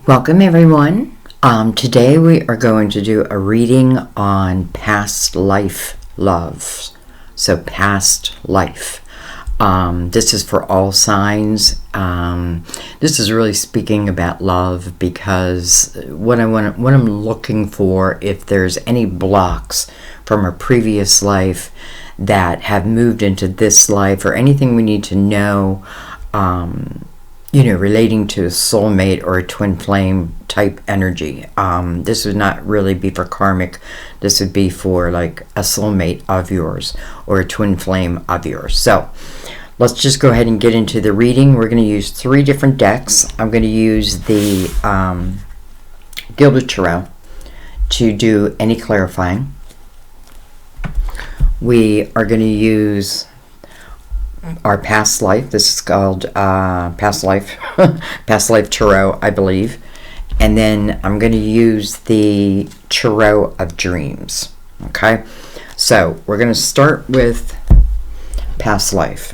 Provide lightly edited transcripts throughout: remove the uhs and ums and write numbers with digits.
Welcome everyone. Today we are going to do a reading on past life loves. So past life. This is for all signs. This is really speaking about love because what I'm looking for, if there's any blocks from a previous life that have moved into this life, or anything we need to know, relating to a soulmate or a twin flame type energy. This would not really be for karmic. This would be for like a soulmate of yours or a twin flame of yours. So let's just go ahead and get into the reading. We're going to use 3 different decks. I'm going to use the Gilded Tarot to do any clarifying. We are going to use our past life. This is called past life past life tarot, I believe. And then I'm going to use the tarot of dreams. Okay, so we're going to start with past life,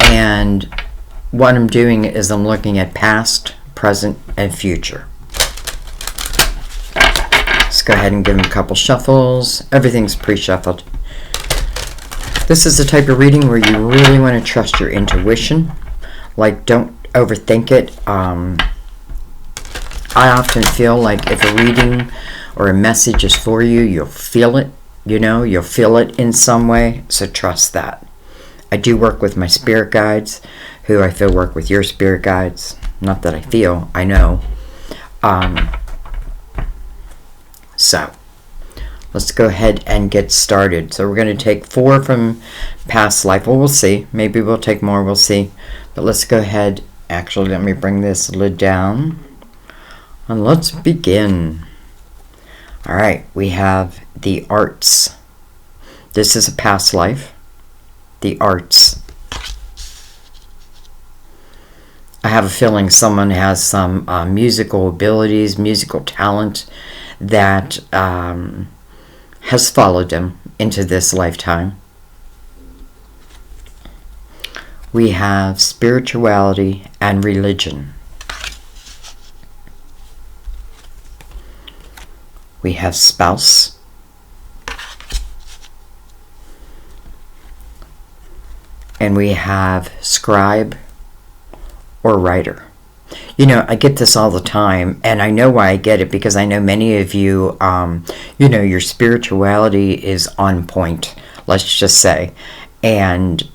and what I'm doing is I'm looking at past, present, and future. Let's go ahead and give them a couple shuffles. Everything's pre-shuffled. This is the type of reading where you really want to trust your intuition. Like, don't overthink it. I often feel like if a reading or a message is for you, you'll feel it. You'll feel it in some way. So trust that. I do work with my spirit guides, who I feel work with your spirit guides. Not that I feel, I know. So let's go ahead and get started. So we're going to take 4 from past life. Well, we'll see. Maybe we'll take more. We'll see. But let's go ahead. Actually, let me bring this lid down. And let's begin. All right. We have the arts. This is a past life. The arts. I have a feeling someone has some musical abilities, musical talent that has followed them into this lifetime. We have spirituality and religion. We have spouse. And we have scribe or writer. I get this all the time, and I know why I get it, because I know many of you, your spirituality is on point, let's just say. And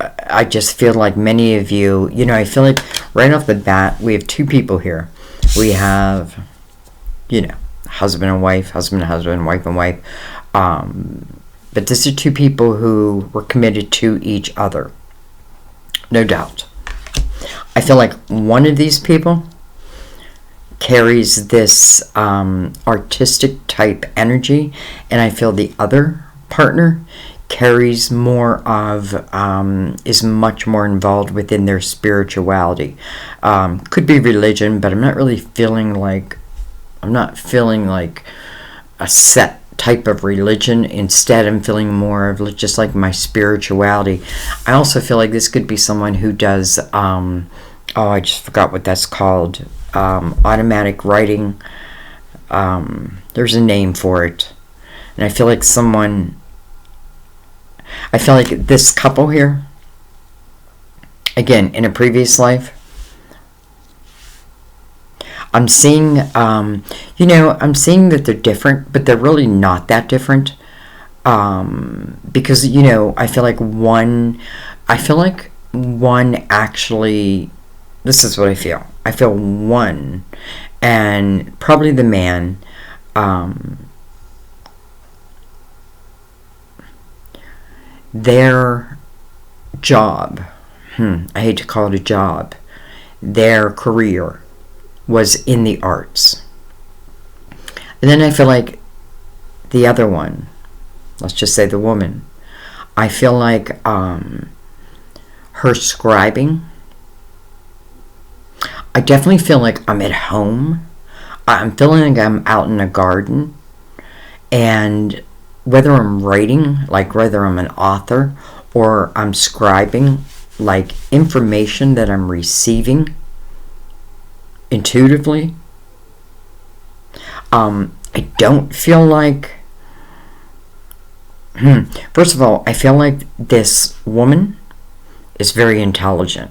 I just feel like many of you, I feel like right off the bat, we have 2 people here. We have, husband and wife, wife and wife. But these are 2 people who were committed to each other. No doubt. I feel like one of these people carries this artistic type energy, and I feel the other partner carries more of, is much more involved within their spirituality. Could be religion, but I'm not feeling like a set type of religion. Instead, I'm feeling more of just like my spirituality. I also feel like this could be someone who does I just forgot what that's called, automatic writing. There's a name for it, and I feel like this couple here, again, in a previous life, I'm seeing, I'm seeing that they're different, but they're really not that different. Because, I feel like one actually, this is what I feel. I feel one, and probably the man, their job, I hate to call it a job, their career was in the arts. And then I feel like the other one, let's just say the woman, I feel like her scribing, I definitely feel like I'm at home. I'm feeling like I'm out in a garden, and whether I'm writing, like whether I'm an author, or I'm scribing, like information that I'm receiving intuitively. I don't feel like, first of all, I feel like this woman is very intelligent.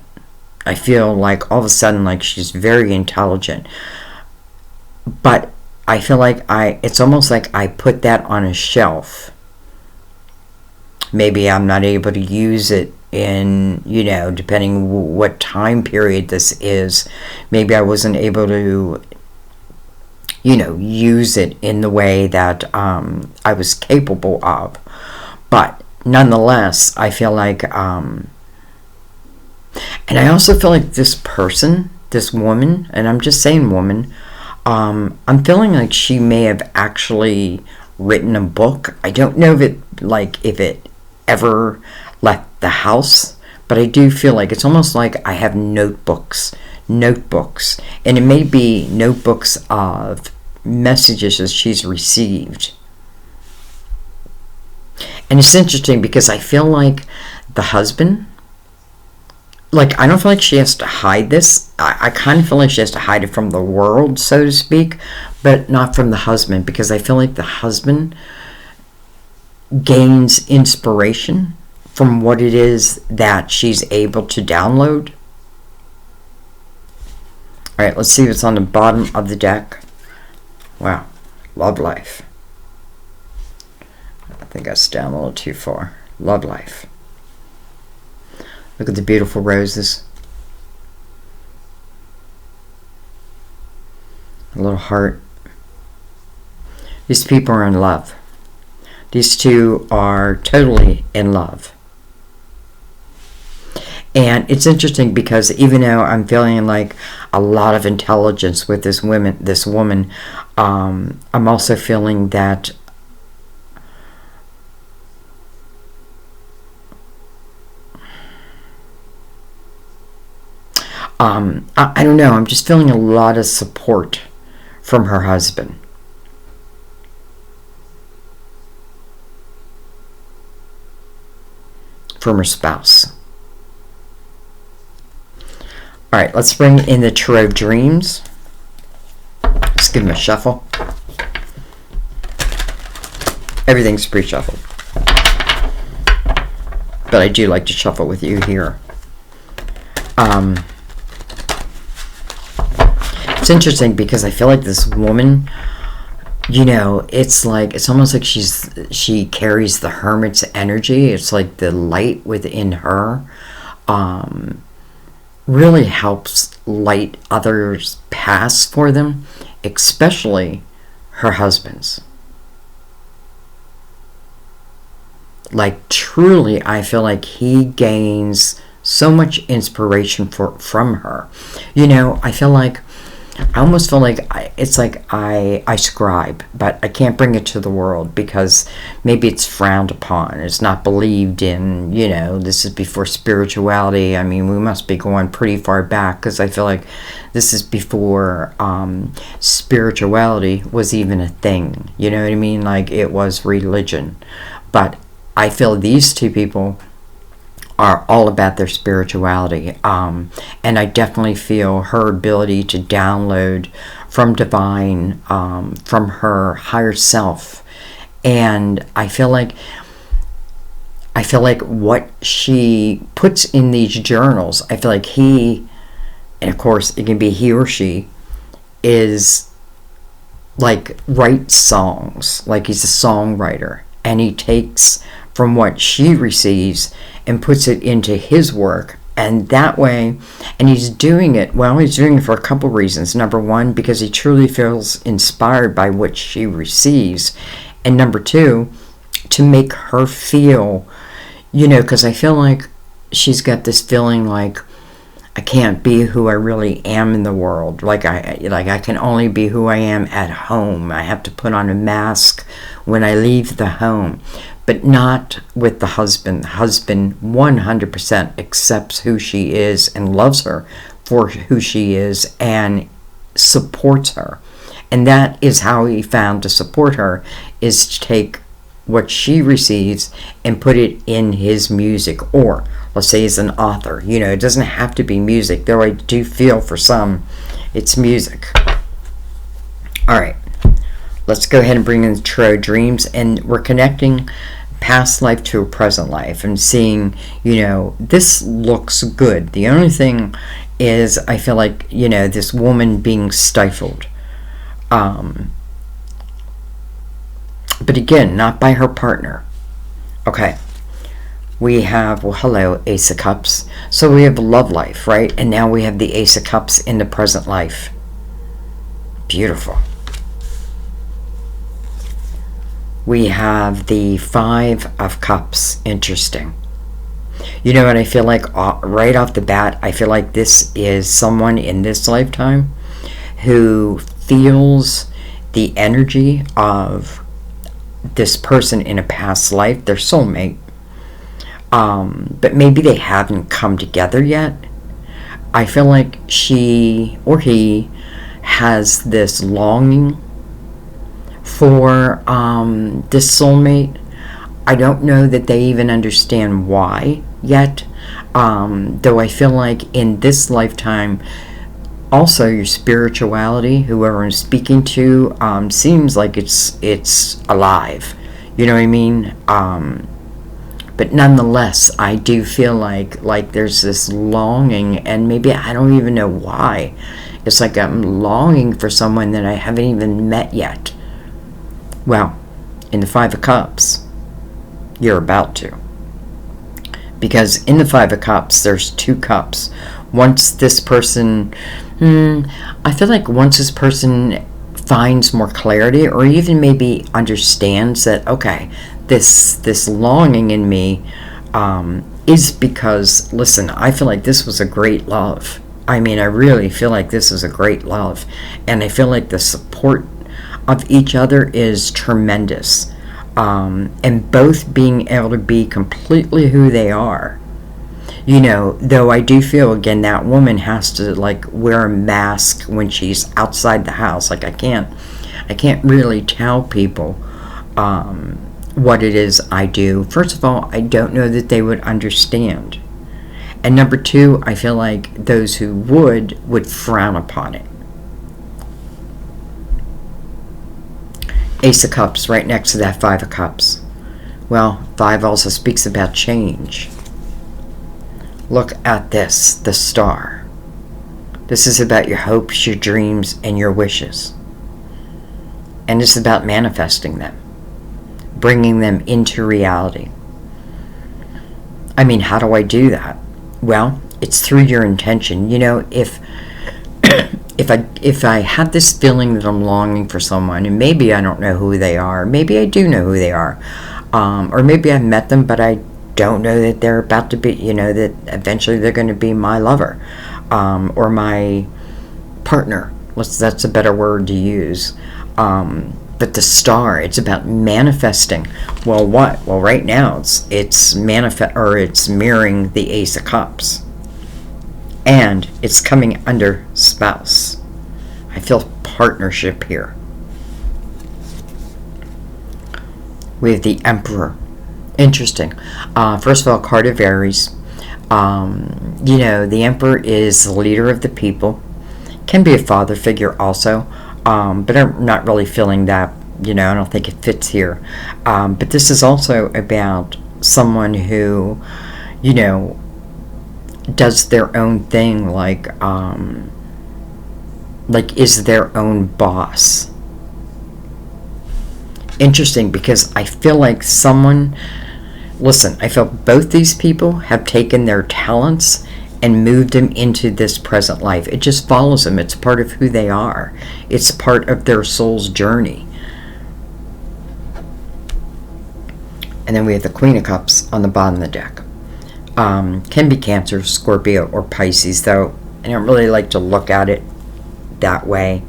I feel like all of a sudden like she's very intelligent. But I feel like it's almost like I put that on a shelf. Maybe I'm not able to use it in, depending what time period this is. Maybe I wasn't able to, use it in the way that I was capable of. But nonetheless, I feel like, and I also feel like this person, this woman, and I'm just saying woman, I'm feeling like she may have actually written a book. I don't know if it ever left the house, but I do feel like it's almost like I have notebooks, and it may be notebooks of messages that she's received. And it's interesting because I feel like the husband, like, I don't feel like she has to hide this. I kind of feel like she has to hide it from the world, so to speak, but not from the husband, because I feel like the husband gains inspiration from what it is that she's able to download. All right, let's see what's on the bottom of the deck. Wow, love life. I think I was down a little too far. Love life. Look at the beautiful roses. A little heart. These people are in love. These two are totally in love. And it's interesting because even though I'm feeling like a lot of intelligence with this woman, I'm also feeling that I don't know, I'm just feeling a lot of support from her husband. From her spouse. Alright, let's bring in the Tarot of Dreams. Let's give them a shuffle. Everything's pre-shuffled. But I do like to shuffle with you here. It's interesting because I feel like this woman, it's almost like she carries the hermit's energy. It's like the light within her really helps light others' paths for them, especially her husband's. Like, truly, I feel like he gains so much inspiration from her. I almost feel like I scribe, but I can't bring it to the world because maybe it's frowned upon. It's not believed in, this is before spirituality. I mean, we must be going pretty far back because I feel like this is before spirituality was even a thing. You know what I mean? Like, it was religion. But I feel these two people are all about their spirituality, and I definitely feel her ability to download from divine, from her higher self, and I feel like what she puts in these journals, I feel like he, and of course it can be he or she, is like writes songs, like he's a songwriter, and he takes from what she receives and puts it into his work. And that way, and he's doing it for a couple reasons. Number one, because he truly feels inspired by what she receives. And number two, to make her feel, because I feel like she's got this feeling like, I can't be who I really am in the world. Like I can only be who I am at home. I have to put on a mask when I leave the home. But not with the husband. The husband 100% accepts who she is and loves her for who she is and supports her. And that is how he found to support her, is to take what she receives and put it in his music. Or let's say he's an author. It doesn't have to be music, though I do feel for some It's music. All right. Let's go ahead and bring in the Tarot Dreams, and we're connecting past life to a present life and seeing, this looks good. The only thing is I feel like, this woman being stifled. But again, not by her partner. Okay. We have, well, hello, Ace of Cups. So we have love life, right? And now we have the Ace of Cups in the present life. Beautiful. We have the Five of Cups. Interesting. You know what I feel like right off the bat? I feel like this is someone in this lifetime who feels the energy of this person in a past life, their soulmate. But maybe they haven't come together yet. I feel like she or he has this longing for this soulmate. I don't know that they even understand why yet, though I feel like in this lifetime also your spirituality, whoever I'm speaking to, seems like it's alive, you know what I mean? But nonetheless, I do feel like there's this longing, and maybe I don't even know why. It's like I'm longing for someone that I haven't even met yet. Well, in the Five of Cups, you're about to. Because in the Five of Cups, there's two cups. Once this person, I feel like once this person finds more clarity, or even maybe understands that, okay, this longing in me is because, listen, I feel like this was a great love. I mean, I really feel like this is a great love. And I feel like the support of each other is tremendous, and both being able to be completely who they are, though I do feel, again, that woman has to wear a mask when she's outside the house. I can't really tell people what it is I do. First of all, I don't know that they would understand, and number two, I feel like those who would frown upon it. Ace of Cups right next to that Five of Cups. Well, five also speaks about change. Look at this, the Star. This is about your hopes, your dreams, and your wishes. And it's about manifesting them, bringing them into reality. I mean, how do I do that? Well, it's through your intention. If I have this feeling that I'm longing for someone, and maybe I don't know who they are, maybe I do know who they are, or maybe I've met them, but I don't know that they're about to be, that eventually they're going to be my lover, or my partner. That's a better word to use. But the Star, it's about manifesting. Well, what? Well, right now it's mirroring the Ace of Cups. And it's coming under spouse. I feel partnership here. We have the Emperor. Interesting. First of all, card of Aries. The Emperor is the leader of the people. Can be a father figure also. But I'm not really feeling that. I don't think it fits here. But this is also about someone who, does their own thing, is their own boss. Interesting, because I feel like I feel both these people have taken their talents and moved them into this present life. It just follows them. It's part of who they are. It's part of their soul's journey. And then we have the Queen of Cups on the bottom of the deck. Can be Cancer, Scorpio, or Pisces, though I don't really like to look at it that way.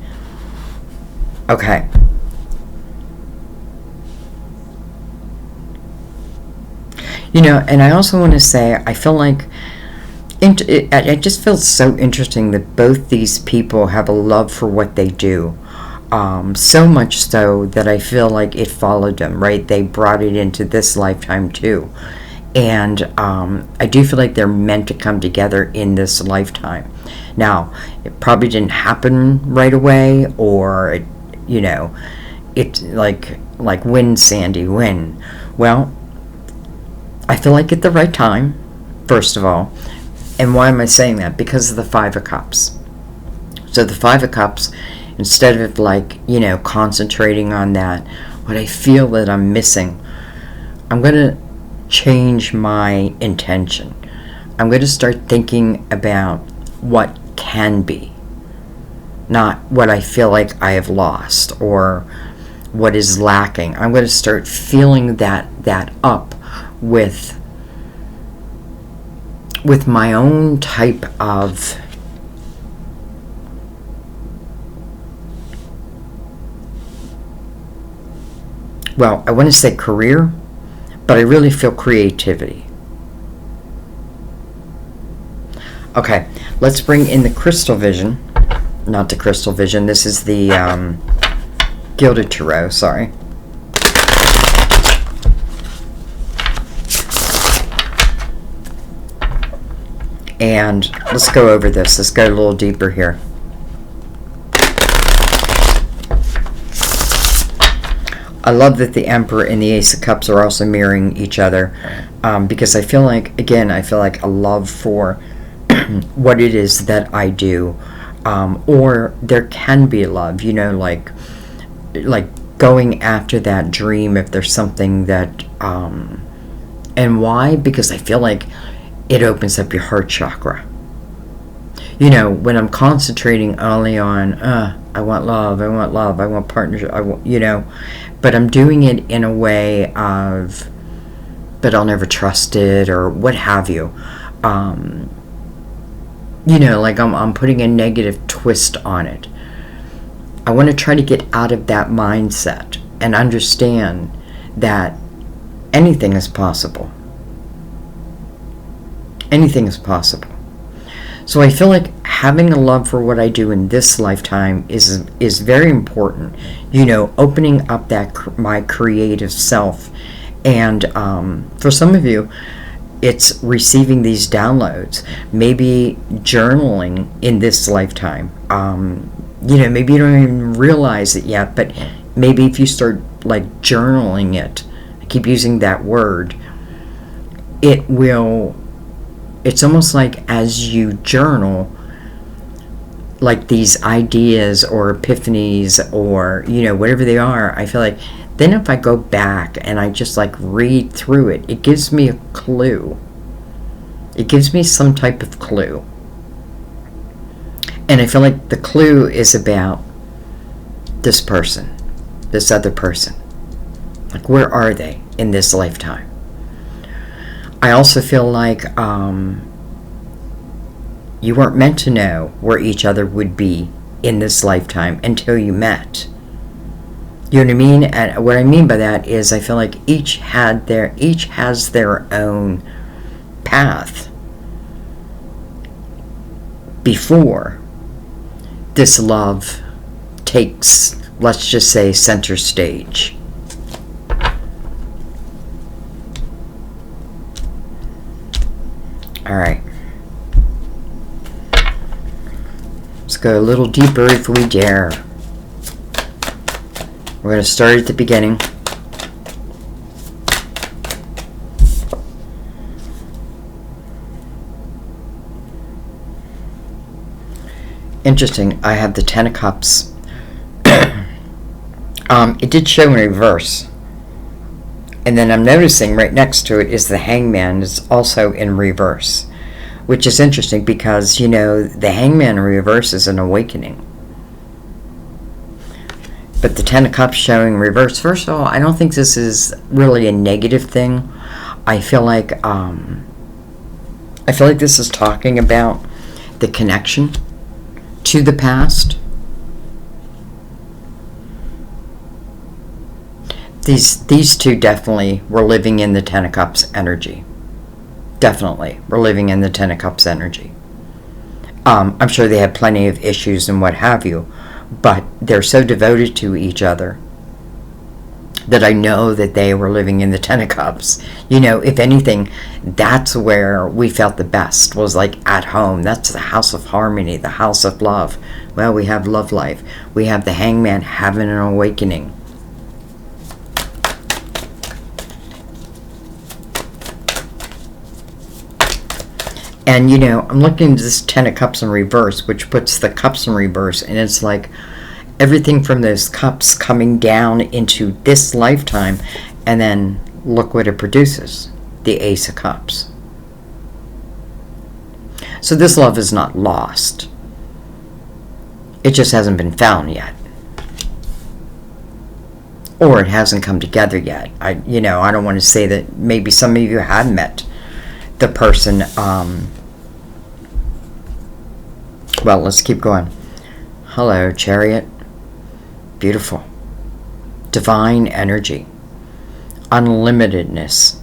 Okay. And I also want to say, I feel like it just feels so interesting that both these people have a love for what they do. So much so that I feel like it followed them, right? They brought it into this lifetime too. And I do feel like they're meant to come together in this lifetime. Now, it probably didn't happen right away, or it's like when, Sandy, when? Well, I feel like at the right time, first of all. And why am I saying that? Because of the Five of Cups. So the Five of Cups, instead of concentrating on that, what I feel that I'm missing, I'm going to change my intention. I'm going to start thinking about what can be, not what I feel like I have lost or what is lacking. I'm going to start feeling that up with my own type of I want to say career, but I really feel creativity. Okay, let's bring in the crystal vision. Not the crystal vision, this is the Gilded Tarot, sorry. And let's go over this. Let's go a little deeper here. I love that the Emperor and the Ace of Cups are also mirroring each other, because I feel like, again, a love for what it is that I do, or there can be love, like going after that dream if there's something that, and why? Because I feel like it opens up your heart chakra. When I'm concentrating only on, I want love, I want partnership, but I'm doing it in a way of, but I'll never trust it, or what have you. Like I'm putting a negative twist on it. I want to try to get out of that mindset and understand that anything is possible. Anything is possible. So I feel like having a love for what I do in this lifetime is very important. Opening up my creative self, and for some of you, it's receiving these downloads. Maybe journaling in this lifetime. Maybe you don't even realize it yet, but maybe if you start journaling it, I keep using that word, it will. It's almost like as you journal, like these ideas or epiphanies or, whatever they are, I feel like then if I go back and I just read through it, it gives me a clue. It gives me some type of clue. And I feel like the clue is about this person, this other person. Where are they in this lifetime? I also feel like you weren't meant to know where each other would be in this lifetime until you met. You know what I mean? And what I mean by that is I feel like each has their own path before this love takes, let's just say, center stage. All right. Let's go a little deeper if we dare. We're going to start at the beginning. Interesting. I have the Ten of Cups. It did show in reverse. And then I'm noticing right next to it is the Hangman. It's also in reverse. Which is interesting because, the Hangman in reverse is an awakening. But the Ten of Cups showing reverse. First of all, I don't think this is really a negative thing. I feel like this is talking about the connection to the past. These two definitely were living in the Ten of Cups energy. Definitely, we're living in the Ten of Cups energy. I'm sure they had plenty of issues and what have you, but they're so devoted to each other. that I know that they were living in the Ten of Cups. You know, if anything, that's where we felt the best, was like at home. That's the house of harmony, the house of love. Well, we have love life. We have the Hangman having an awakening. And, you know, I'm looking at this Ten of Cups in reverse, which puts the cups in reverse, and it's like everything from those cups coming down into this lifetime, and then look what it produces, the Ace of Cups. So this love is not lost. It just hasn't been found yet. Or it hasn't come together yet. I don't want to say that maybe some of you have met the person. Well, let's keep going. Hello, Chariot. Beautiful. Divine energy. Unlimitedness.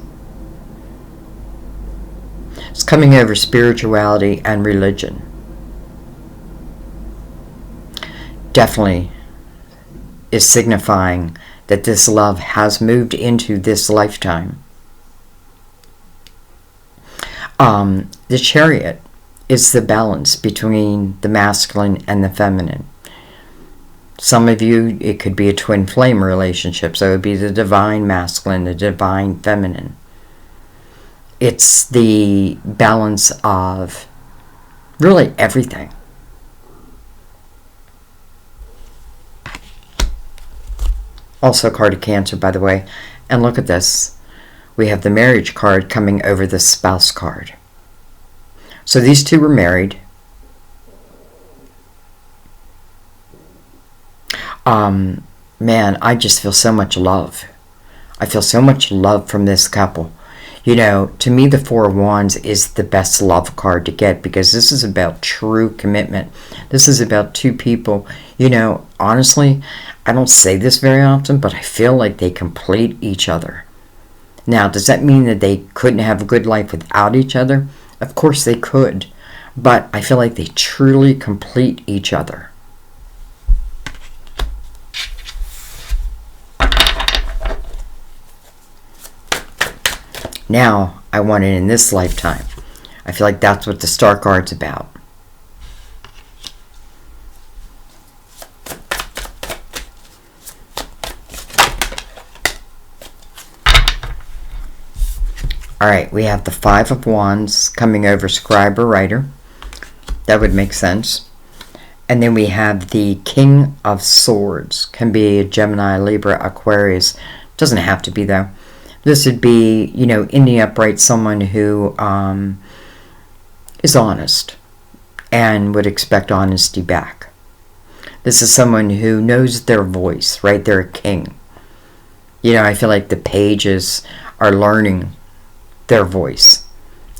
It's coming over spirituality and religion. Definitely is signifying that this love has moved into this lifetime. The Chariot is the balance between the masculine and the feminine. Some of you, it could be a twin flame relationship, so it would be the divine masculine, the divine feminine. It's the balance of really everything. Also a card of Cancer, by the way. And look at this. We have the marriage card coming over the spouse card. So these two were married. Man, I just feel so much love. I feel so much love from this couple. You know, to me, the Four of Wands is the best love card to get, because this is about true commitment. This is about two people. You know, honestly, I don't say this very often, but I feel like they complete each other. Now, does that mean that they couldn't have a good life without each other? Of course they could, but I feel like they truly complete each other. Now, I want it in this lifetime. I feel like that's what the Star card's about. Alright, we have the Five of Wands coming over Scribe or Writer. That would make sense. And then we have the King of Swords. Can be a Gemini, Libra, Aquarius. Doesn't have to be, though. This would be, you know, in the upright, someone who is honest and would expect honesty back. This is someone who knows their voice, right? They're a king. You know, I feel like the pages are learning their voice.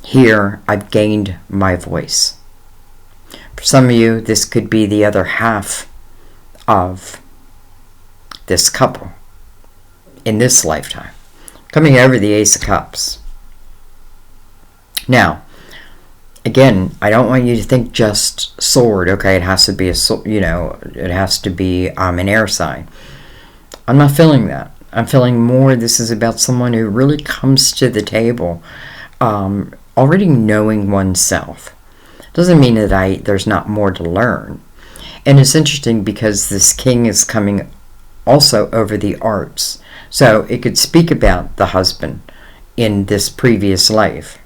Here, I've gained my voice. For some of you, this could be the other half of this couple in this lifetime. Coming over the Ace of Cups. Now, again, I don't want you to think just sword. Okay, it has to be it has to be an air sign. I'm not feeling that. I'm feeling more this is about someone who really comes to the table already knowing oneself. Doesn't mean that there's not more to learn. And it's interesting because this king is coming also over the arts. So it could speak about the husband in this previous life,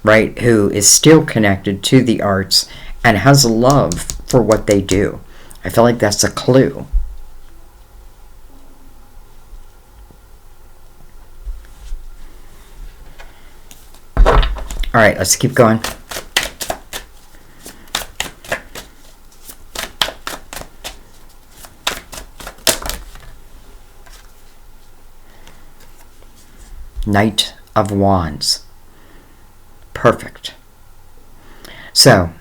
right? Who is still connected to the arts and has a love for what they do. I feel like that's a clue. All right, let's keep going. Knight of Wands. Perfect. So,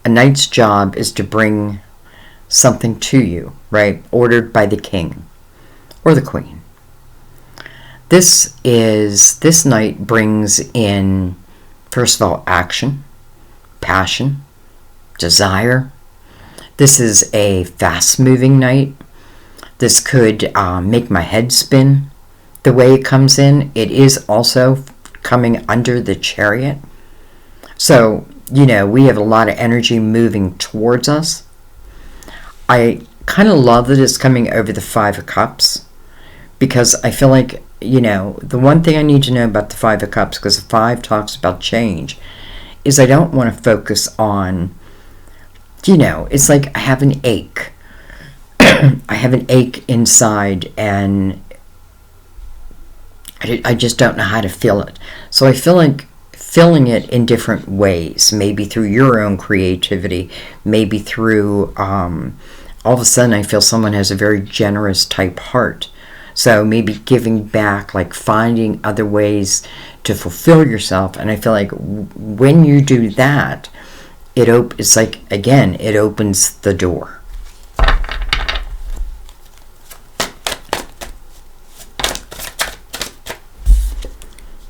a knight's job is to bring something to you, right? Ordered by the king or the queen. This knight brings in, first of all, action, passion, desire. This is a fast-moving knight. This could make my head spin. the way it comes in, it is also coming under the Chariot. So, we have a lot of energy moving towards us. I kind of love that it's coming over the Five of Cups, because I feel like, the one thing I need to know about the Five of Cups, because the Five talks about change, is I don't want to focus on, it's like I have an ache. I have an ache inside, and I just don't know how to feel it. So I feel like filling it in different ways, maybe through your own creativity, maybe through, all of a sudden I feel someone has a very generous type heart. So maybe giving back, like finding other ways to fulfill yourself. And I feel like when you do that, it's like, again, it opens the door.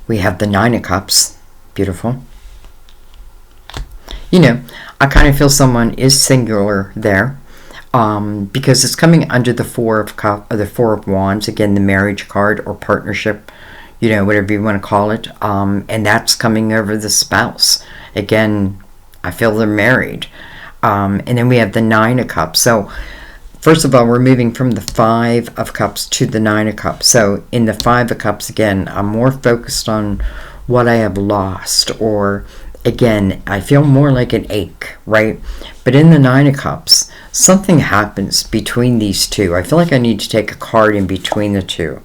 We have the Nine of Cups. Beautiful. I kind of feel someone is singular there, because it's coming under the Four of Wands, again, the marriage card or partnership, whatever you want to call it, and that's coming over the spouse. Again, I feel they're married. And then we have the Nine of Cups. So first of all, we're moving from the Five of Cups to the Nine of Cups. So in the Five of Cups, again, I'm more focused on what I have lost, or again, I feel more like an ache, right? But in the Nine of Cups, something happens between these two. I feel like I need to take a card in between the two.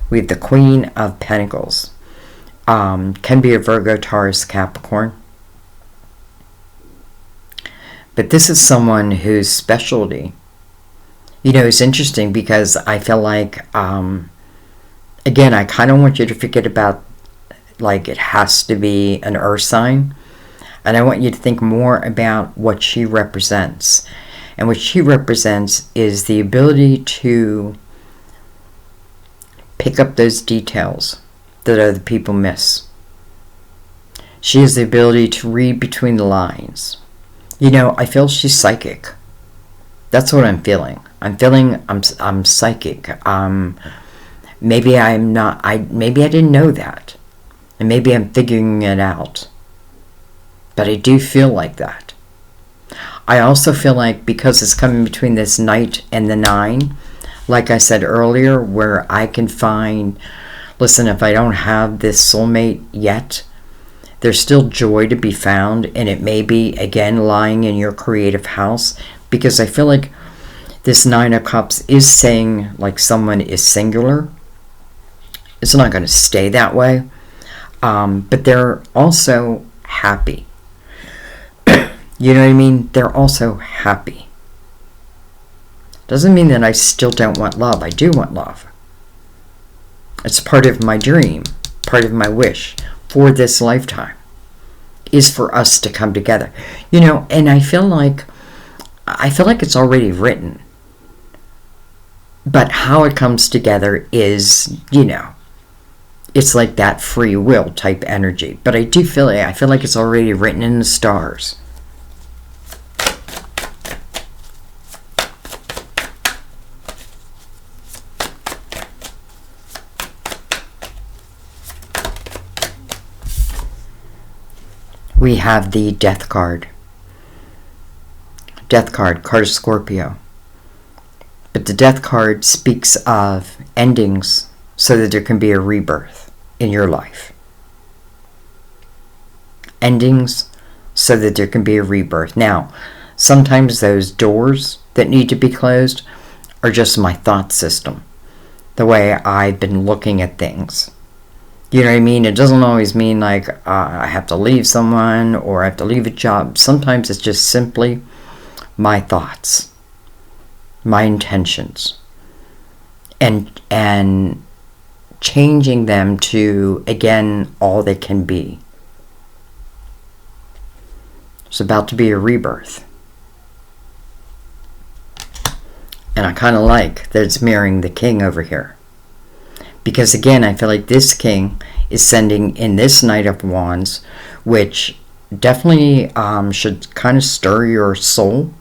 We have the Queen of Pentacles. Can be a Virgo, Taurus, Capricorn. But this is someone whose specialty, it's interesting, because I feel like, again, I kind of want you to forget about, like, it has to be an earth sign. And I want you to think more about what she represents. And what she represents is the ability to pick up those details that other people miss. She has the ability to read between the lines. I feel she's psychic. That's what I'm feeling. I'm psychic. Maybe I'm not. Maybe I didn't know that. And maybe I'm figuring it out. But I do feel like that. I also feel like, because it's coming between this Knight and the Nine, like I said earlier, where I can find, listen, if I don't have this soulmate yet, there's still joy to be found. And it may be, again, lying in your creative house. Because I feel like this Nine of Cups is saying, like, someone is singular. It's not going to stay that way. But they're also happy. You know what I mean? They're also happy. Doesn't mean that I still don't want love. I do want love. It's part of my dream, part of my wish for this lifetime, is for us to come together. And I feel like it's already written. But how it comes together is, it's like that free will type energy. But I feel like it's already written in the stars. We have the Death card. Death card of Scorpio. But the Death card speaks of endings so that there can be a rebirth in your life. Endings so that there can be a rebirth. Now, sometimes those doors that need to be closed are just my thought system, the way I've been looking at things. You know what I mean? It doesn't always mean like I have to leave someone or I have to leave a job. Sometimes it's just simply my thoughts, my intentions, and changing them to, again, all they can be. It's about to be a rebirth. And I kind of like that it's mirroring the King over here. Because again, I feel like this King is sending in this Knight of Wands, which definitely should kind of stir your soul.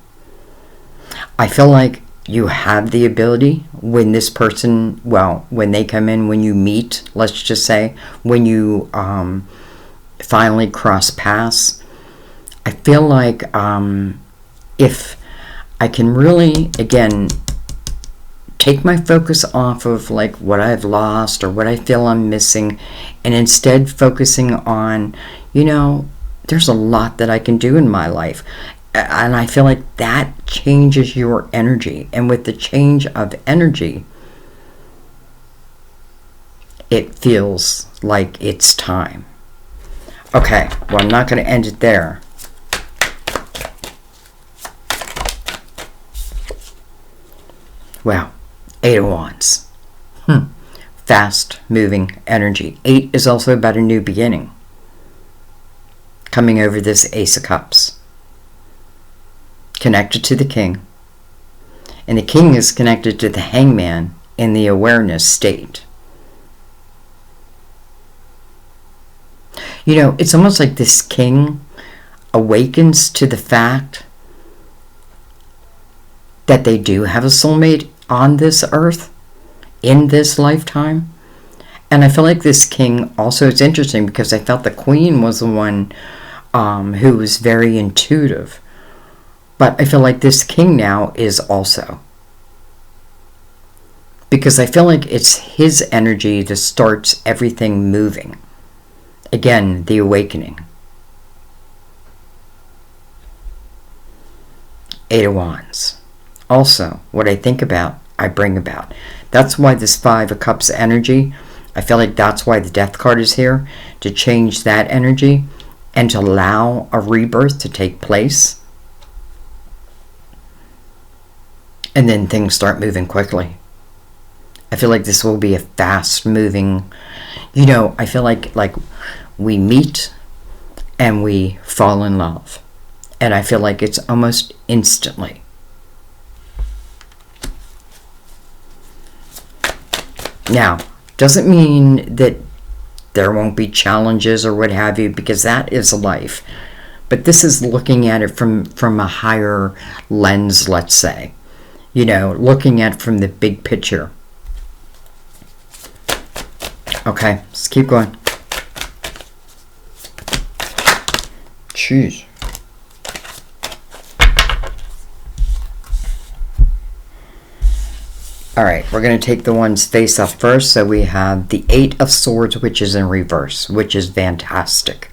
I feel like you have the ability when this person, well, when they come in, when you meet, let's just say, when you finally cross paths, I feel like if I can really, again, take my focus off of like what I've lost or what I feel I'm missing, and instead focusing on, there's a lot that I can do in my life. And I feel like that changes your energy. And with the change of energy, it feels like it's time. Okay, well, I'm not going to end it there. Well, 8 of Wands. Fast moving energy. 8 is also about a new beginning. Coming over this Ace of Cups. Connected to the King. And the King is connected to the Hangman in the awareness state. It's almost like this King awakens to the fact that they do have a soulmate on this earth, in this lifetime. And I feel like this King also, it's interesting because I felt the Queen was the one who was very intuitive. But I feel like this King now is also. Because I feel like it's his energy that starts everything moving. Again, the awakening. 8 of Wands. Also, what I think about, I bring about. That's why this 5 of Cups energy, I feel like that's why the Death card is here. To change that energy and to allow a rebirth to take place. And then things start moving quickly. I feel like this will be a fast moving, I feel like we meet and we fall in love. And I feel like it's almost instantly. Now, doesn't mean that there won't be challenges or what have you, because that is life. But this is looking at it from a higher lens, let's say. Looking at it from the big picture. Okay, let's keep going. Jeez. Alright, we're going to take the ones face up first. So we have the 8 of Swords, which is in reverse, which is fantastic.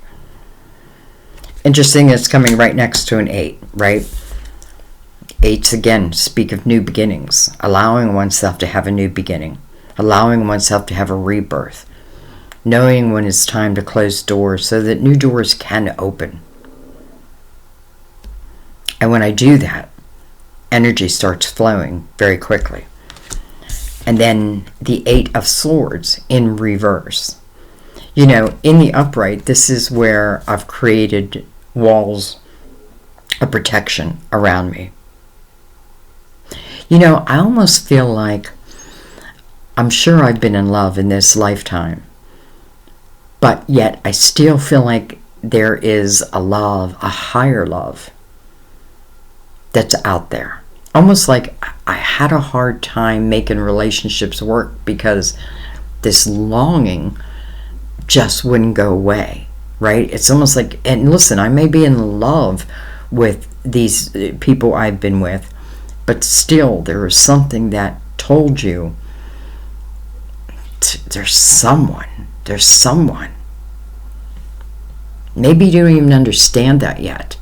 Interesting, it's coming right next to an 8, right? 8s again speak of new beginnings, allowing oneself to have a new beginning, allowing oneself to have a rebirth, knowing when it's time to close doors so that new doors can open. And when I do that, energy starts flowing very quickly. And then the 8 of Swords in reverse. In the upright, this is where I've created walls of protection around me. I almost feel like I'm sure I've been in love in this lifetime, but yet I still feel like there is a love, a higher love that's out there. Almost like I had a hard time making relationships work because this longing just wouldn't go away, right? It's almost like, and listen, I may be in love with these people I've been with, but still there was something that told you there's someone. Maybe you don't even understand that yet.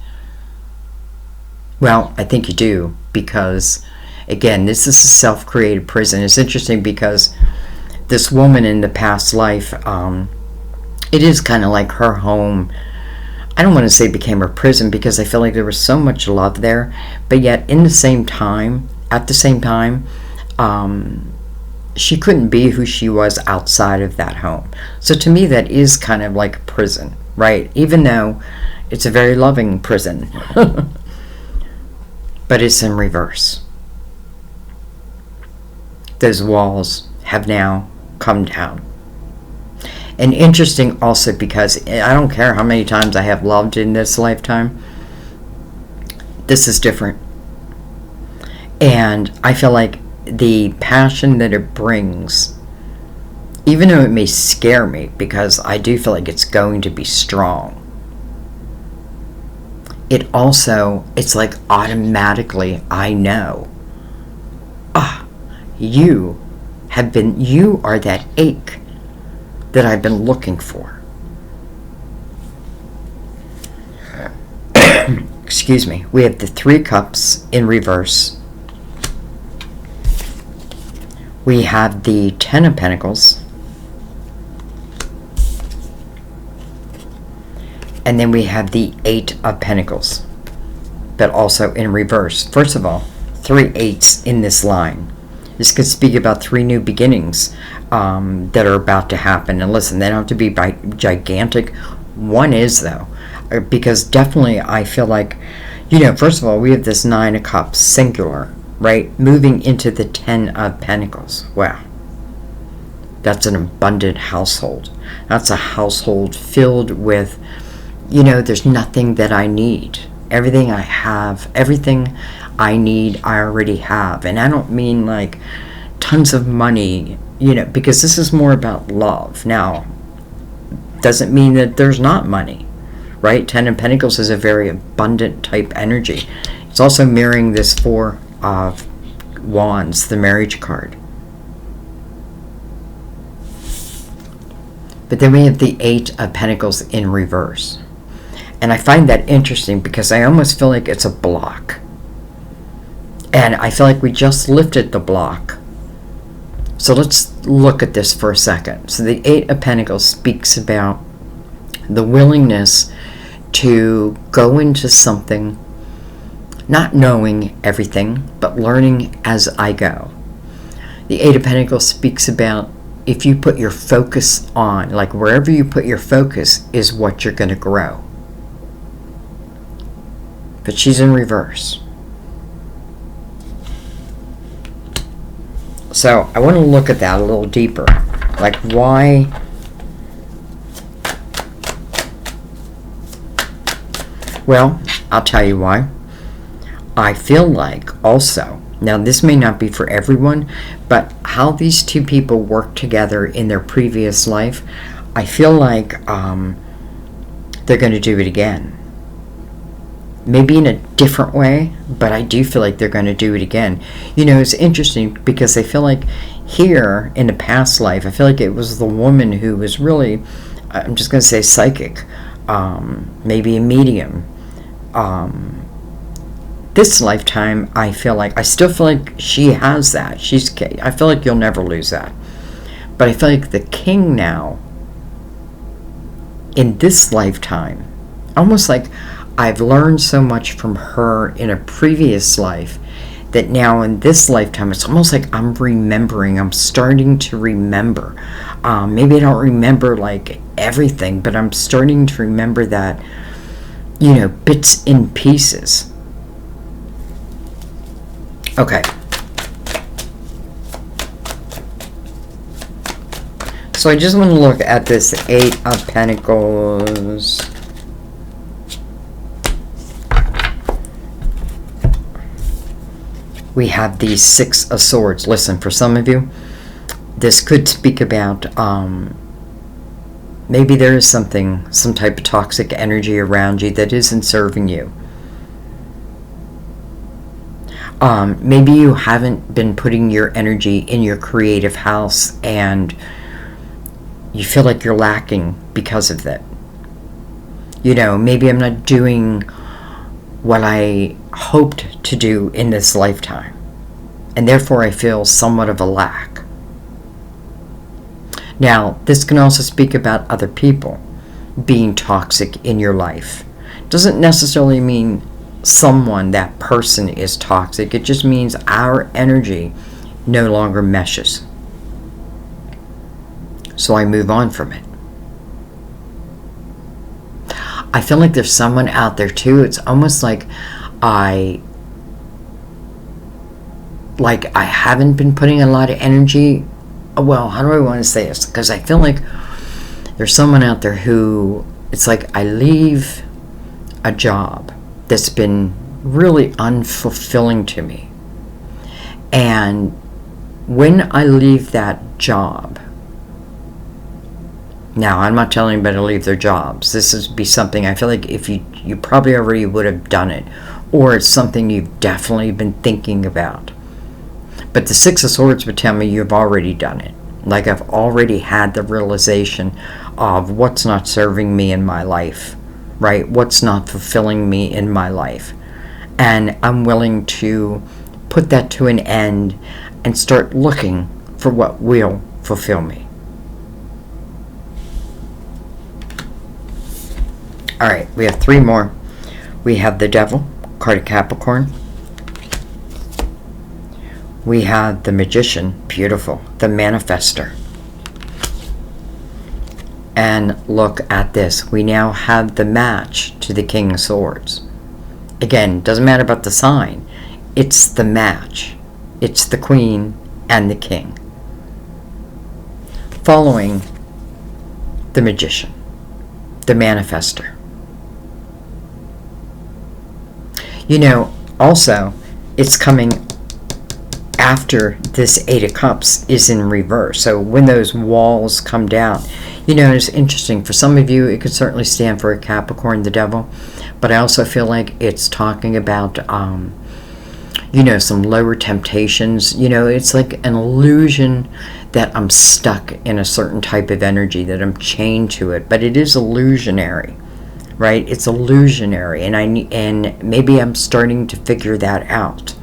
Well, I think you do, because again, this is a self-created prison. It's interesting because this woman in the past life, it is kind of like her home. I don't want to say became her prison because I feel like there was so much love there, but yet at the same time, she couldn't be who she was outside of that home. So to me, that is kind of like a prison, right? Even though it's a very loving prison, but it's in reverse. Those walls have now come down. And interesting also because I don't care how many times I have loved in this lifetime, this is different. And I feel like the passion that it brings, even though it may scare me, because I do feel like it's going to be strong, it's like automatically I know, you are that ache that I've been looking for. Excuse me. We have the 3 cups in reverse. We have the 10 of Pentacles. And then we have the 8 of Pentacles, but also in reverse. First of all, 3 8s in this line. This could speak about 3 new beginnings that are about to happen. And listen, they don't have to be gigantic. One is, though, because definitely I feel like, first of all, we have this 9 of Cups, singular, right? Moving into the 10 of Pentacles. Wow. That's an abundant household. That's a household filled with, there's nothing that I need. Everything I have, everything I need, I already have. And I don't mean like tons of money, because this is more about love. Now, doesn't mean that there's not money, right? 10 of Pentacles is a very abundant type energy. It's also mirroring this 4 of Wands, the marriage card. But then we have the 8 of Pentacles in reverse. And I find that interesting because I almost feel like it's a block. And I feel like we just lifted the block. So let's look at this for a second. So the 8 of Pentacles speaks about the willingness to go into something, not knowing everything, but learning as I go. The 8 of Pentacles speaks about if you put your focus on, like wherever you put your focus is what you're going to grow. But she's in reverse. So I want to look at that a little deeper. Like why? Well, I'll tell you why. I feel like also, now this may not be for everyone, but how these 2 people work together in their previous life, I feel like they're going to do it again. Maybe in a different way, but I do feel like they're going to do it again. It's interesting because I feel like here in the past life, I feel like it was the woman who was really, I'm just going to say psychic, maybe a medium. This lifetime, I still feel like she has that. I feel like you'll never lose that. But I feel like the king now, in this lifetime, almost like I've learned so much from her in a previous life that now in this lifetime, it's almost like I'm remembering. I'm starting to remember. Maybe I don't remember like everything, but I'm starting to remember that, bits and pieces. Okay. So I just want to look at this 8 of Pentacles. We have the 6 of Swords. Listen, for some of you, this could speak about maybe there is some type of toxic energy around you that isn't serving you. Maybe you haven't been putting your energy in your creative house and you feel like you're lacking because of that. Maybe I'm not doing what I hoped to do in this lifetime, and therefore I feel somewhat of a lack. Now, this can also speak about other people being toxic in your life. Doesn't necessarily mean that person is toxic. It just means our energy no longer meshes. So I move on from it. I feel like there's someone out there too. It's almost like I haven't been putting a lot of energy. Well, how do I want to say this? Because I feel like there's someone out there who, it's like I leave a job that's been really unfulfilling to me. And when I leave that job, now I'm not telling anybody to leave their jobs. This would be something I feel like if you probably already would have done it, or it's something you've definitely been thinking about. But the Six of Swords would tell me you've already done it. Like I've already had the realization of what's not serving me in my life, right? What's not fulfilling me in my life. And I'm willing to put that to an end and start looking for what will fulfill me. All right, we have 3 more. We have the Devil, card of Capricorn. We have the Magician, beautiful, the Manifester. And look at this. We now have the match to the King of Swords. Again, doesn't matter about the sign. It's the match. It's the Queen and the King. Following the Magician, the Manifester. You know, also, it's coming after this Eight of Cups is in reverse. So when those walls come down, you know, it's interesting. For some of you, it could certainly stand for a Capricorn, the Devil. But I also feel like it's talking about, you know, some lower temptations. You know, it's like an illusion that I'm stuck in a certain type of energy, that I'm chained to it. But it is illusionary. Right? It's illusionary, and maybe I'm starting to figure that out.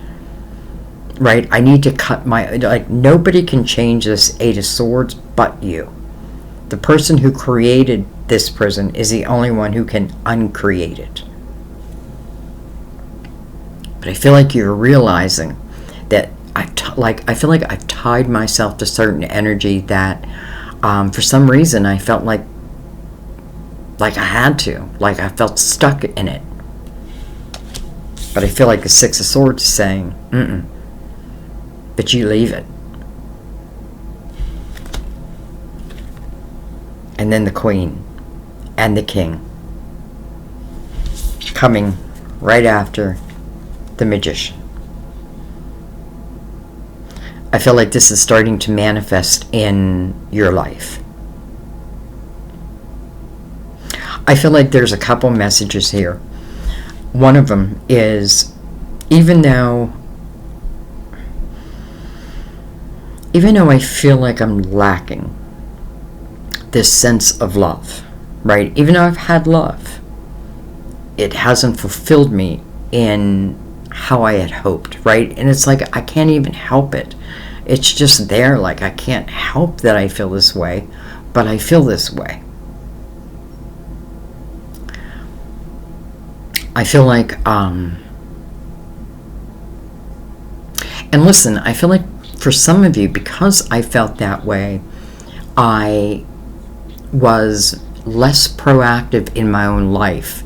Right? I need to cut like, nobody can change this Eight of Swords but you. The person who created this prison is the only one who can uncreate it. But I feel like you're realizing that I feel like I've tied myself to certain energy that for some reason I felt like I had to. Like I felt stuck in it. But I feel like the Six of Swords is saying, but you leave it. And then the Queen and the King coming right after the Magician. I feel like this is starting to manifest in your life. I feel like there's a couple messages here. One of them is, even though I feel like I'm lacking this sense of love, right? Even though I've had love, it hasn't fulfilled me in how I had hoped, right? And it's like I can't even help it. It's just there, like I can't help that I feel this way, but I feel this way. I feel like, and listen, I feel like for some of you, because I felt that way, I was less proactive in my own life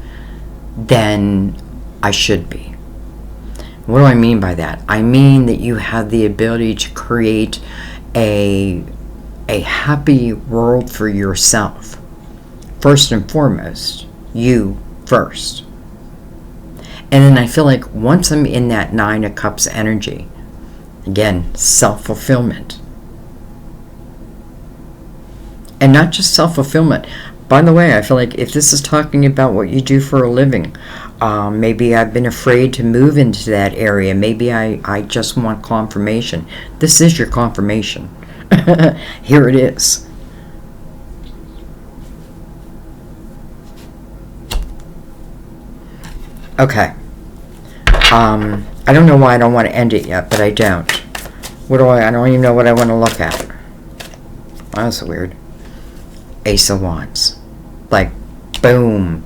than I should be. What do I mean by that? I mean that you have the ability to create a happy world for yourself. First and foremost, you first. And then I feel like once I'm in that Nine of Cups energy, again, self-fulfillment. And not just self-fulfillment. By the way, I feel like if this is talking about what you do for a living, maybe I've been afraid to move into that area. Maybe I just want confirmation. This is your confirmation. Here it is. Okay. I don't know why I don't want to end it yet, but I don't. I don't even know what I want to look at. That's weird. Ace of Wands. Like, boom.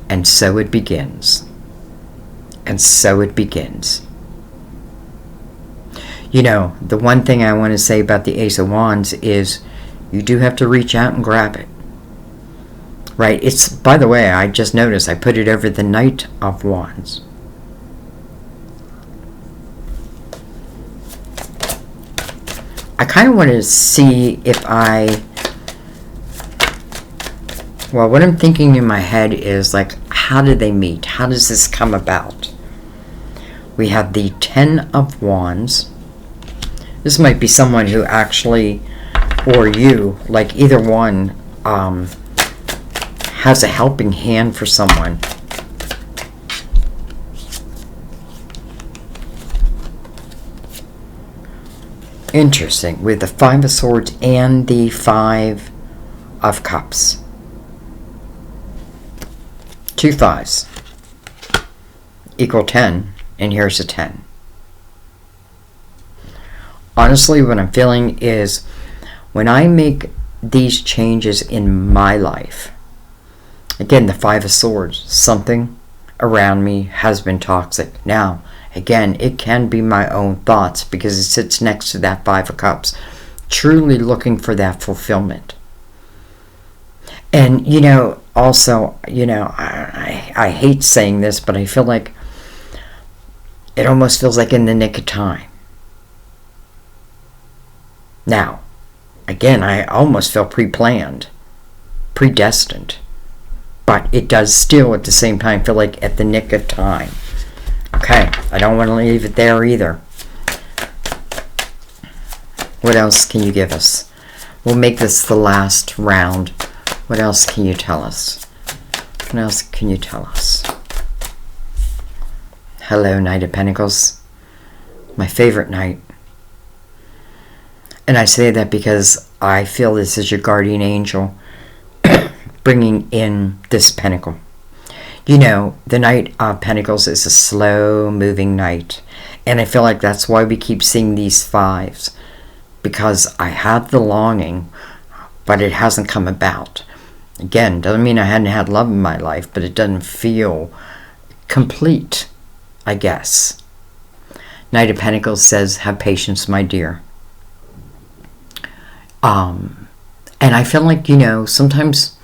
And so it begins. And so it begins. You know, the one thing I want to say about the Ace of Wands is you do have to reach out and grab it. Right? It's, by the way, I just noticed I put it over the Knight of Wands. I kind of want to see if well, what I'm thinking in my head is like, how did they meet? How does this come about? We have the Ten of Wands. This might be someone who actually, or you, like either one, has a helping hand for someone. Interesting. With the Five of Swords and the Five of Cups. 2 5s equal 10, and here's a 10. Honestly, what I'm feeling is when I make these changes in my life, again, the Five of Swords, something around me has been toxic. Now, again, it can be my own thoughts because it sits next to that Five of Cups, truly looking for that fulfillment. And, also, I hate saying this, but I feel like it almost feels like in the nick of time. Now, again, I almost feel pre-planned, predestined, but it does still at the same time feel like at the nick of time. Okay, I don't want to leave it there either. What else can you give us? We'll make this the last round. What else can you tell us? What else can you tell us? Hello, Knight of Pentacles. My favorite knight. And I say that because I feel this is your guardian angel bringing in this pentacle. The Knight of Pentacles is a slow-moving knight. And I feel like that's why we keep seeing these fives. Because I have the longing, but it hasn't come about. Again, doesn't mean I hadn't had love in my life, but it doesn't feel complete, I guess. Knight of Pentacles says, have patience, my dear. And I feel like, sometimes,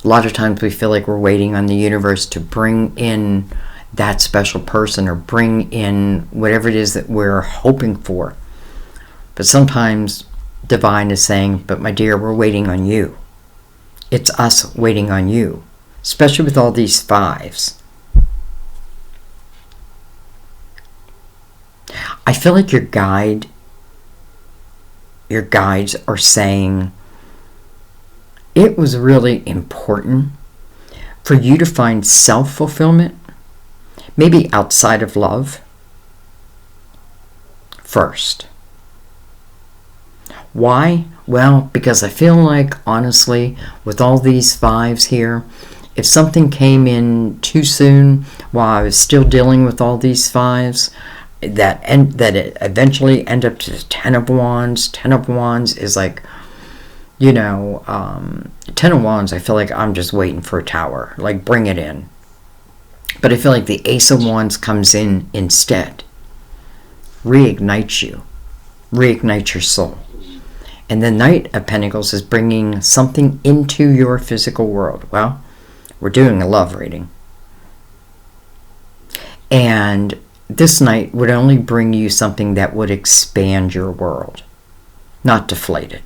a lot of times we feel like we're waiting on the universe to bring in that special person or bring in whatever it is that we're hoping for. But sometimes divine is saying, but my dear, we're waiting on you. It's us waiting on you, especially with all these fives. I feel like your guides are saying it was really important for you to find self-fulfillment, maybe outside of love, first. Why? Well, because I feel like, honestly, with all these fives here, if something came in too soon while I was still dealing with all these fives, that it eventually end up to 10 of Wands. 10 of Wands is like, 10 of Wands, I feel like I'm just waiting for a tower. Like, bring it in. But I feel like the Ace of Wands comes in instead. Reignites you. Reignites your soul. And the Knight of Pentacles is bringing something into your physical world. Well, we're doing a love reading. And this Knight would only bring you something that would expand your world, not deflate it.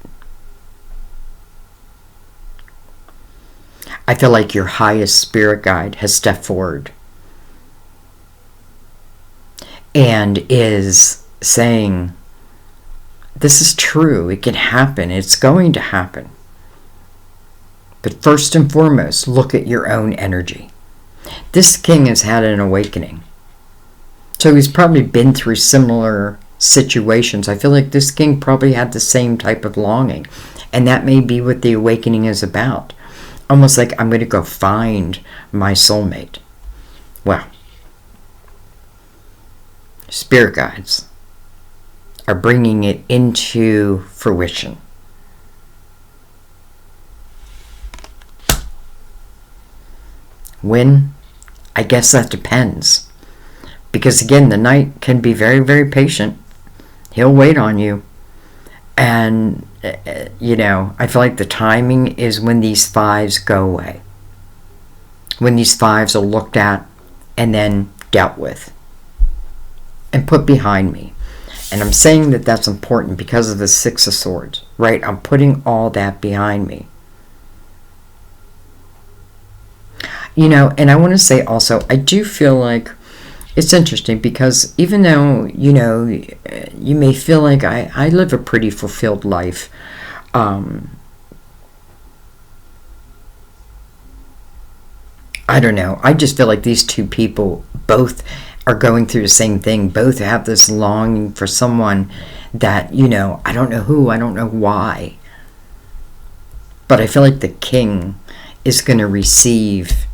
I feel like your highest spirit guide has stepped forward and is saying, this is true, it can happen, it's going to happen. But first and foremost, look at your own energy. This king has had an awakening. So he's probably been through similar situations. I feel like this king probably had the same type of longing. And that may be what the awakening is about. Almost like, I'm going to go find my soulmate. Well, spirit guides are bringing it into fruition. When? I guess that depends. Because again, the Knight can be very, very patient. He'll wait on you. And, I feel like the timing is when these fives go away. When these fives are looked at and then dealt with. And put behind me. And I'm saying that that's important because of the Six of Swords. Right? I'm putting all that behind me. And I want to say also, I do feel like It's interesting because even though, you may feel like I live a pretty fulfilled life, I don't know. I just feel like these two people both are going through the same thing. Both have this longing for someone that, I don't know who, I don't know why. But I feel like the king is going to receive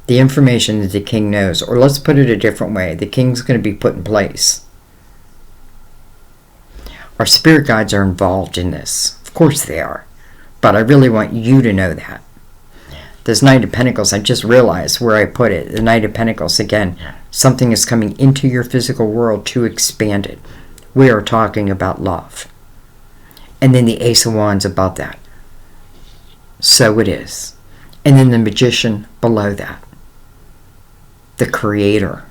the information that the king knows. Or let's put it a different way. The king's going to be put in place. Our spirit guides are involved in this. Of course they are. But I really want you to know that. This Knight of Pentacles, I just realized where I put it. The Knight of Pentacles, again, something is coming into your physical world to expand it. We are talking about love. And then the Ace of Wands above that. So it is. And then the Magician below that. The Creator.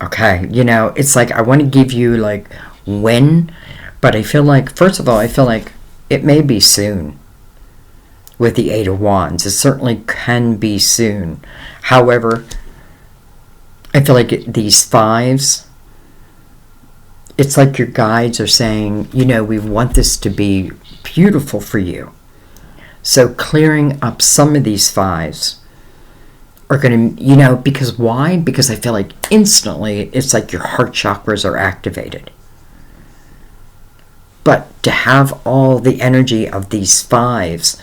Okay, it's like I want to give you like when, but I feel like, first of all, I feel like it may be soon with the Eight of Wands. It certainly can be soon. However, I feel like these fives, it's like your guides are saying, we want this to be beautiful for you. So clearing up some of these fives are going to, because why? Because I feel like instantly it's like your heart chakras are activated. But to have all the energy of these fives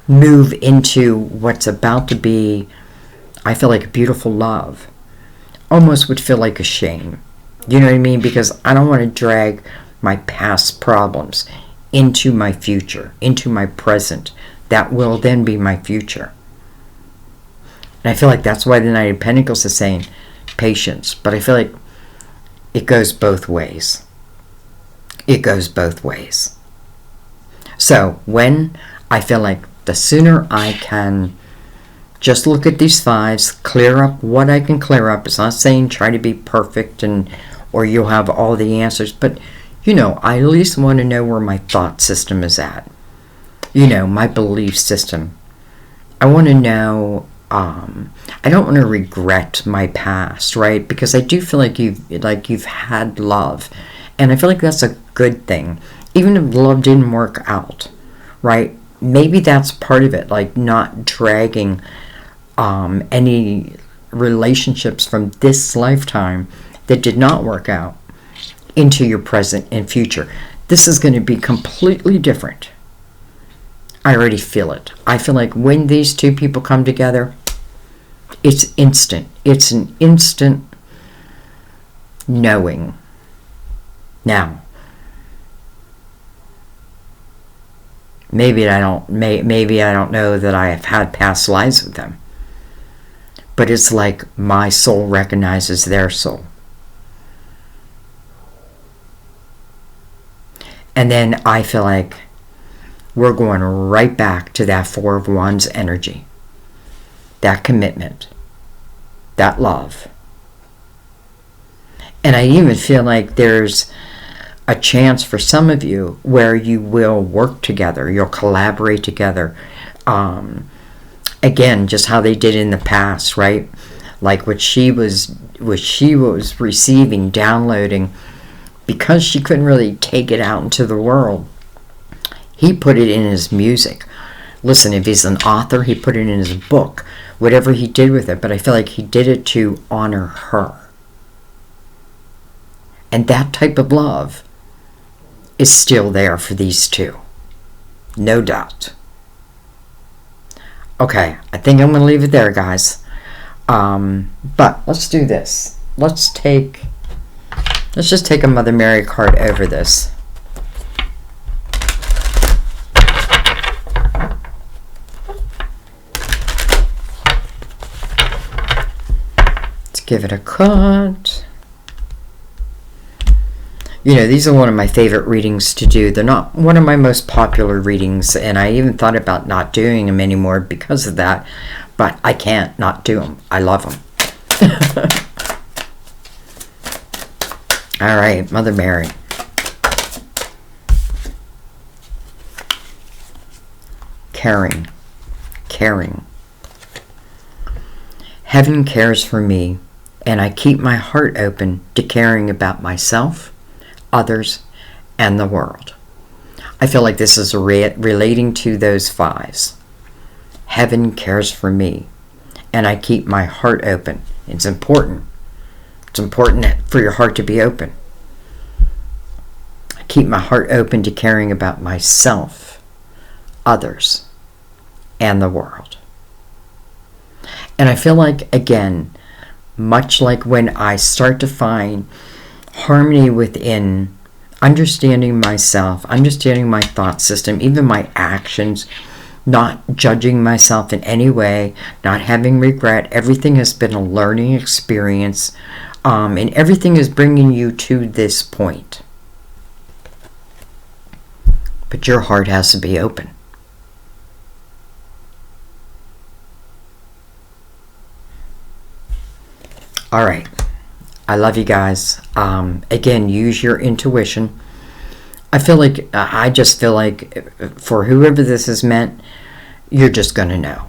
move into what's about to be, I feel like beautiful love, almost would feel like a shame. You know what I mean? Because I don't want to drag my past problems into my future, into my present. That will then be my future. And I feel like that's why the Knight of Pentacles is saying patience. But I feel like it goes both ways. It goes both ways. So when I feel like the sooner I can just look at these fives, clear up what I can clear up. It's not saying try to be perfect or you'll have all the answers. But, I at least want to know where my thought system is at. My belief system. I want to know, I don't want to regret my past, right? Because I do feel like you've had love. And I feel like that's a good thing. Even if love didn't work out, right? Maybe that's part of it, like not dragging any relationships from this lifetime that did not work out into your present and future. This is going to be completely different. I already feel it. I feel like when these two people come together, it's instant. It's an instant knowing. Now, maybe I don't know that I have had past lives with them. But it's like my soul recognizes their soul. And then I feel like we're going right back to that Four of Wands energy. That commitment. That love. And I even feel like there's a chance for some of you where you will work together. You'll collaborate together. Again, just how they did in the past, right? Like what she was receiving, downloading, because she couldn't really take it out into the world. He put it in his music. Listen, if he's an author, he put it in his book. Whatever he did with it, but I feel like he did it to honor her. And that type of love is still there for these two. No doubt. Okay, I think I'm going to leave it there, guys. But let's do this. Let's just take a Mother Mary card over this. Let's give it a cut. These are one of my favorite readings to do. They're not one of my most popular readings, and I even thought about not doing them anymore because of that, but I can't not do them. I love them. All right, Mother Mary. caring. Caring. Heaven cares for me, and I keep my heart open to caring about myself, others, and the world. I feel like this is relating to those fives. Heaven cares for me, and I keep my heart open. It's important. It's important for your heart to be open. I keep my heart open to caring about myself, others, and the world. And I feel like, again, much like when I start to find harmony within, understanding myself, understanding my thought system, even my actions, not judging myself in any way, not having regret. Everything has been a learning experience, and everything is bringing you to this point. But your heart has to be open. All right. I love you guys. Again, use your intuition. I just feel like for whoever this is meant, you're just going to know.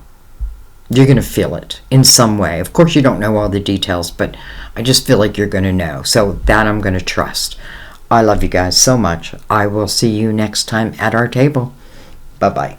You're going to feel it in some way. Of course, you don't know all the details, but I just feel like you're going to know. So that I'm going to trust. I love you guys so much. I will see you next time at our table. Bye-bye.